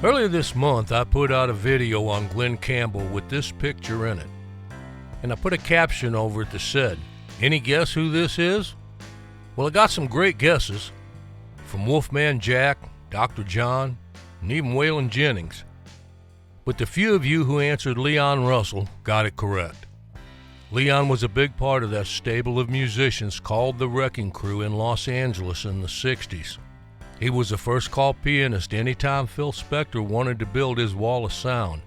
Earlier this month, I put out a video on Glenn Campbell with this picture in it. And I put a caption over it that said, "Any guess who this is?" Well, I got some great guesses, from Wolfman Jack, Dr. John, and even Waylon Jennings. But the few of you who answered Leon Russell got it correct. Leon was a big part of that stable of musicians called the Wrecking Crew in Los Angeles in the 60s. He was the first call pianist anytime Phil Spector wanted to build his wall of sound.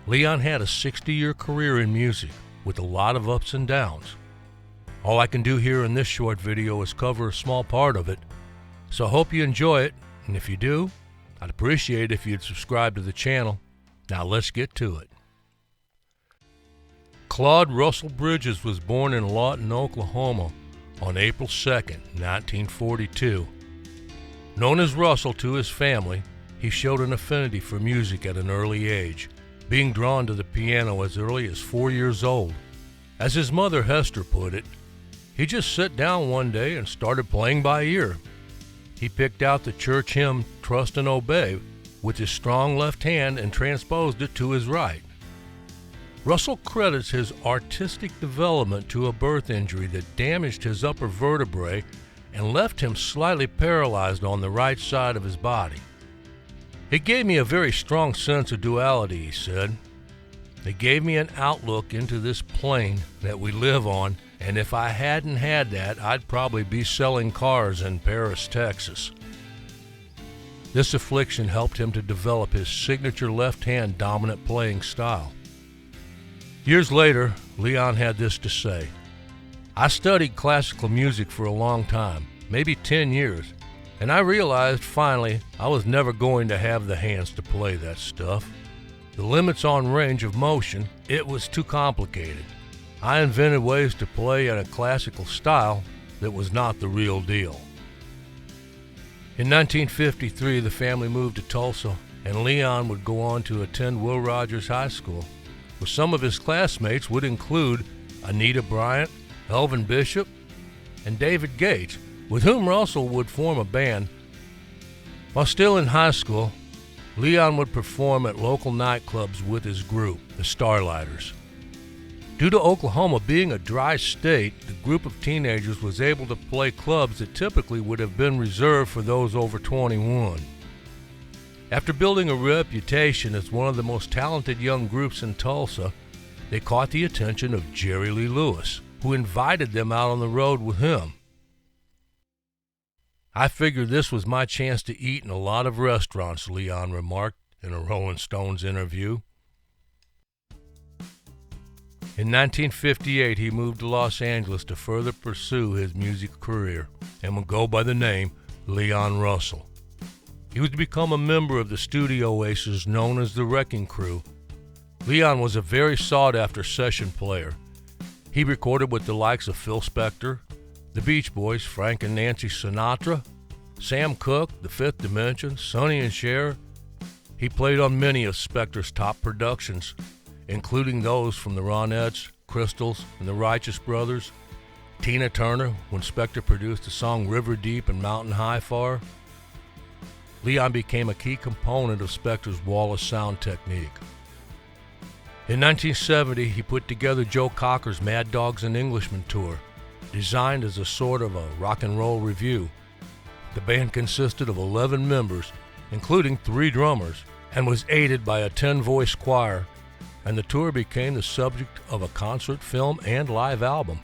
Leon had a 60-year career in music with a lot of ups and downs. All I can do here in this short video is cover a small part of it, so I hope you enjoy it, and if you do, I'd appreciate it if you'd subscribe to the channel. Now let's get to it. Claude Russell Bridges was born in Lawton, Oklahoma on April 2nd, 1942. Known as Russell to his family, he showed an affinity for music at an early age, being drawn to the piano as early as 4 years old. As his mother Hester put it, he just sat down one day and started playing by ear. He picked out the church hymn Trust and Obey with his strong left hand and transposed it to his right. Russell credits his artistic development to a birth injury that damaged his upper vertebrae and left him slightly paralyzed on the right side of his body. "It gave me a very strong sense of duality," he said. "It gave me an outlook into this plane that we live on, and if I hadn't had that, I'd probably be selling cars in Paris, Texas." This affliction helped him to develop his signature left-hand dominant playing style. Years later, Leon had this to say: "I studied classical music for a long time, maybe 10 years, and I realized finally I was never going to have the hands to play that stuff. The limits on range of motion, it was too complicated. I invented ways to play in a classical style that was not the real deal." In 1953, the family moved to Tulsa, and Leon would go on to attend Will Rogers High School, where some of his classmates would include Anita Bryant, Elvin Bishop, and David Gates, with whom Russell would form a band. While still in high school, Leon would perform at local nightclubs with his group, the Starlighters. Due to Oklahoma being a dry state, the group of teenagers was able to play clubs that typically would have been reserved for those over 21. After building a reputation as one of the most talented young groups in Tulsa, they caught the attention of Jerry Lee Lewis, who invited them out on the road with him. "I figured this was my chance to eat in a lot of restaurants," Leon remarked in a Rolling Stones interview. In 1958, he moved to Los Angeles to further pursue his music career and would go by the name Leon Russell. He was to become a member of the studio aces known as the Wrecking Crew. Leon was a very sought-after session player. He recorded with the likes of Phil Spector, the Beach Boys, Frank and Nancy Sinatra, Sam Cooke, The Fifth Dimension, Sonny and Cher. He played on many of Spector's top productions, including those from the Ronettes, Crystals, and the Righteous Brothers, Tina Turner when Spector produced the song River Deep and Mountain High for her. Leon became a key component of Spector's wall of sound technique. In 1970, he put together Joe Cocker's Mad Dogs and Englishmen tour, designed as a sort of a rock and roll revue. The band consisted of 11 members, including 3 drummers, and was aided by a 10-voice choir, and the tour became the subject of a concert film and live album.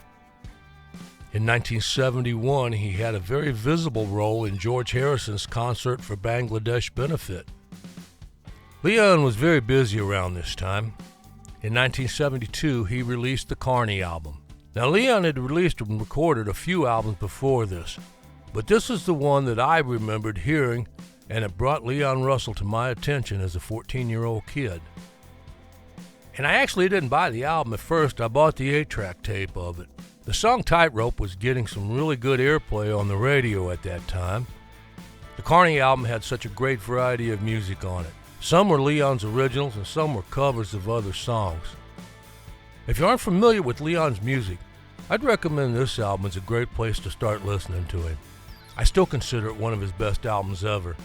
In 1971, he had a very visible role in George Harrison's Concert for Bangladesh benefit. Leon was very busy around this time. In 1972, he released the Carney album. Now, Leon had released and recorded a few albums before this, but this is the one that I remembered hearing, and it brought Leon Russell to my attention as a 14-year-old kid. And I actually didn't buy the album at first. I bought the 8-track tape of it. The song Tightrope was getting some really good airplay on the radio at that time. The Carney album had such a great variety of music on it. Some were Leon's originals and some were covers of other songs. If you aren't familiar with Leon's music, I'd recommend this album as a great place to start listening to him. I still consider it one of his best albums ever.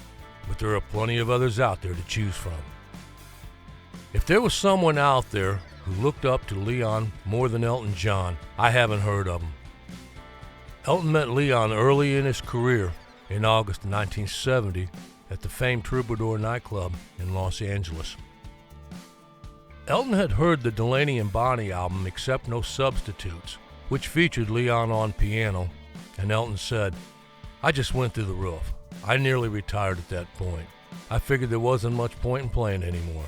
but there are plenty of others out there to choose from. If there was someone out there who looked up to Leon more than Elton John, I haven't heard of him. Elton met Leon early in his career in August of 1970 at the famed Troubadour nightclub in Los Angeles. Elton had heard the Delaney and Bonnie album Accept No Substitutes, which featured Leon on piano, and Elton said, "I just went through the roof. I nearly retired at that point. I figured there wasn't much point in playing anymore."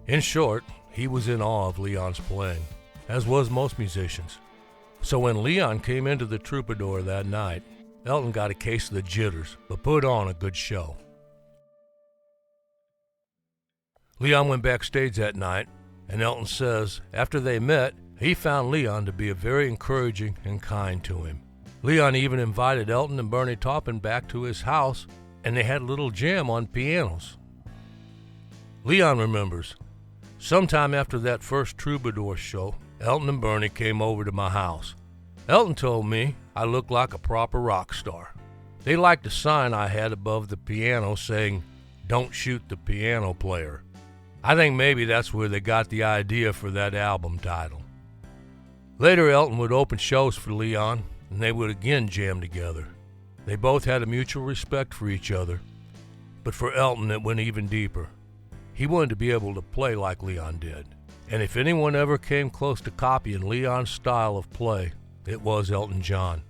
In short, he was in awe of Leon's playing, as was most musicians. So when Leon came into the Troubadour that night, Elton got a case of the jitters, but put on a good show. Leon went backstage that night, and Elton says after they met, he found Leon to be very encouraging and kind to him. Leon even invited Elton and Bernie Taupin back to his house, and they had a little jam on pianos. Leon remembers, sometime after that first Troubadour show, Elton and Bernie came over to my house. Elton told me I looked like a proper rock star. They liked a sign I had above the piano saying, "Don't shoot the piano player." I think maybe that's where they got the idea for that album title. Later, Elton would open shows for Leon, and they would again jam together. They both had a mutual respect for each other, but for Elton it went even deeper. He wanted to be able to play like Leon did, and if anyone ever came close to copying Leon's style of play, it was Elton John.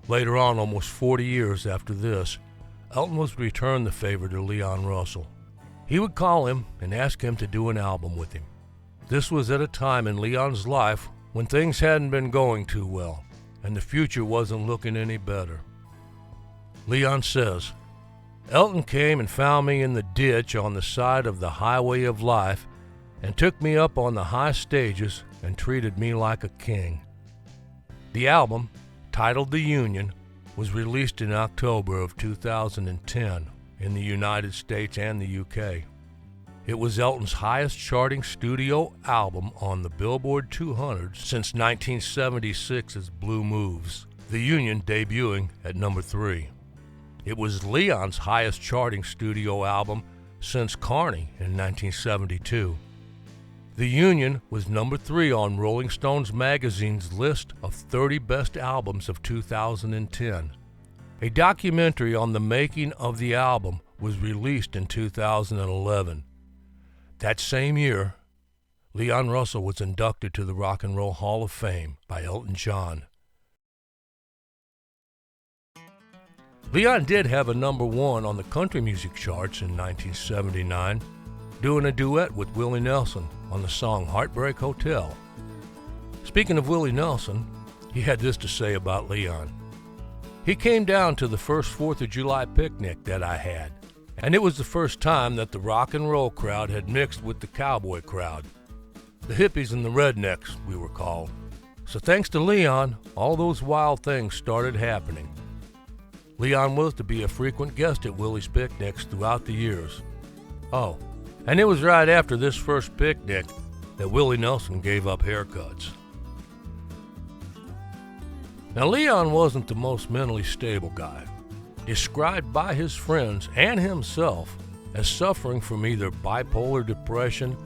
Later on, almost 40 years after this, Elton was returned the favor to Leon Russell. He would call him and ask him to do an album with him. This was at a time in Leon's life when things hadn't been going too well, and the future wasn't looking any better. Leon says, "Elton came and found me in the ditch on the side of the highway of life and took me up on the high stages and treated me like a king." The album, titled The Union, was released in October of 2010 in the United States and the UK. It was Elton's highest charting studio album on the Billboard 200 since 1976's Blue Moves, The Union debuting at number 3. It was Leon's highest charting studio album since Carney in 1972. The Union was number 3 on Rolling Stones magazine's list of 30 best albums of 2010. A documentary on the making of the album was released in 2011. That same year, Leon Russell was inducted to the Rock and Roll Hall of Fame by Elton John. Leon did have a number 1 on the country music charts in 1979, doing a duet with Willie Nelson on the song Heartbreak Hotel. Speaking of Willie Nelson, he had this to say about Leon. "He came down to the first 4th of July picnic that I had, and it was the first time that the rock and roll crowd had mixed with the cowboy crowd. The hippies and the rednecks, we were called. So thanks to Leon, all those wild things started happening." Leon was to be a frequent guest at Willie's picnics throughout the years. Oh, and it was right after this first picnic that Willie Nelson gave up haircuts. Now, Leon wasn't the most mentally stable guy, described by his friends and himself as suffering from either bipolar depression,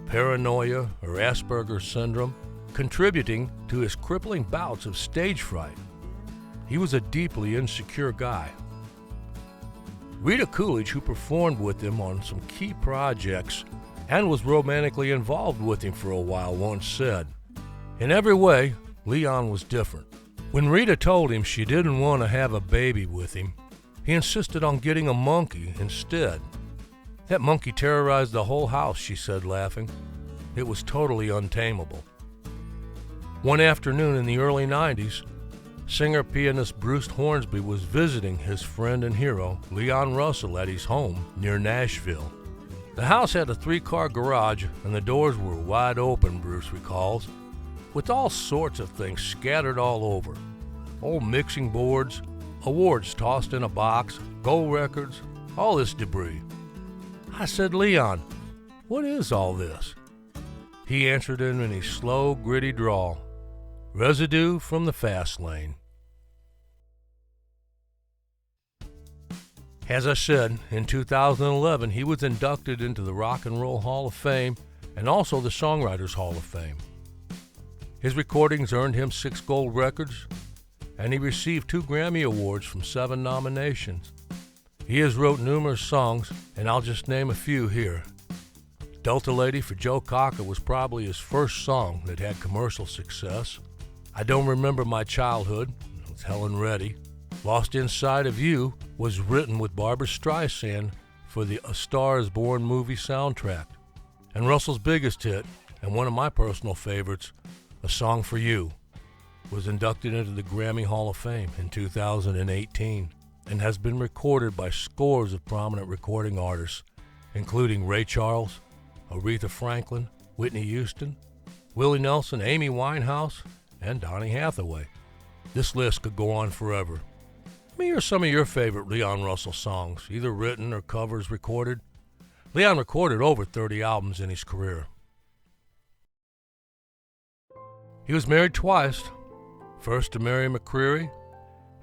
paranoia, or Asperger's syndrome, contributing to his crippling bouts of stage fright. He was a deeply insecure guy. Rita Coolidge, who performed with him on some key projects and was romantically involved with him for a while, once said, "In every way, Leon was different. When Rita told him she didn't want to have a baby with him, he insisted on getting a monkey instead. That monkey terrorized the whole house," she said, laughing. "It was totally untamable." One afternoon in the early 90s, singer-pianist Bruce Hornsby was visiting his friend and hero, Leon Russell, at his home near Nashville. The house had a 3-car garage, and the doors were wide open, Bruce recalls, with all sorts of things scattered all over. Old mixing boards, awards tossed in a box, gold records, all this debris. I said, "Leon, what is all this?" He answered in his slow, gritty drawl, "Residue from the fast lane." As I said, in 2011, he was inducted into the Rock and Roll Hall of Fame and also the Songwriters Hall of Fame. His recordings earned him 6 gold records, and he received 2 Grammy Awards from 7 nominations. He has wrote numerous songs, and I'll just name a few here. Delta Lady for Joe Cocker was probably his first song that had commercial success. I Don't Remember My Childhood, with Helen Reddy. Lost Inside of You was written with Barbra Streisand for the A Star Is Born movie soundtrack. And Russell's biggest hit, and one of my personal favorites, A Song for You, was inducted into the Grammy Hall of Fame in 2018 and has been recorded by scores of prominent recording artists, including Ray Charles, Aretha Franklin, Whitney Houston, Willie Nelson, Amy Winehouse, and Donny Hathaway. This list could go on forever. Let me hear some of your favorite Leon Russell songs, either written or covers recorded. Leon recorded over 30 albums in his career. He was married twice, first to Mary McCreary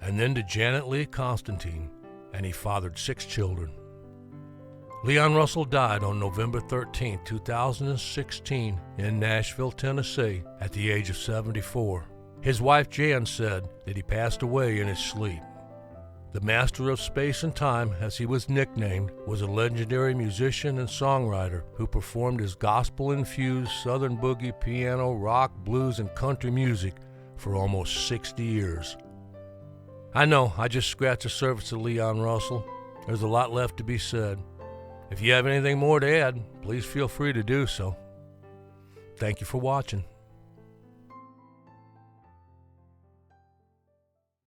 and then to Janet Lee Constantine, and he fathered 6 children. Leon Russell died on November 13, 2016 in Nashville, Tennessee at the age of 74. His wife Jan said that he passed away in his sleep. The Master of Space and Time, as he was nicknamed, was a legendary musician and songwriter who performed his gospel-infused southern boogie, piano, rock, blues, and country music for almost 60 years. I know, I just scratched the surface of Leon Russell. There's a lot left to be said. If you have anything more to add, please feel free to do so. Thank you for watching.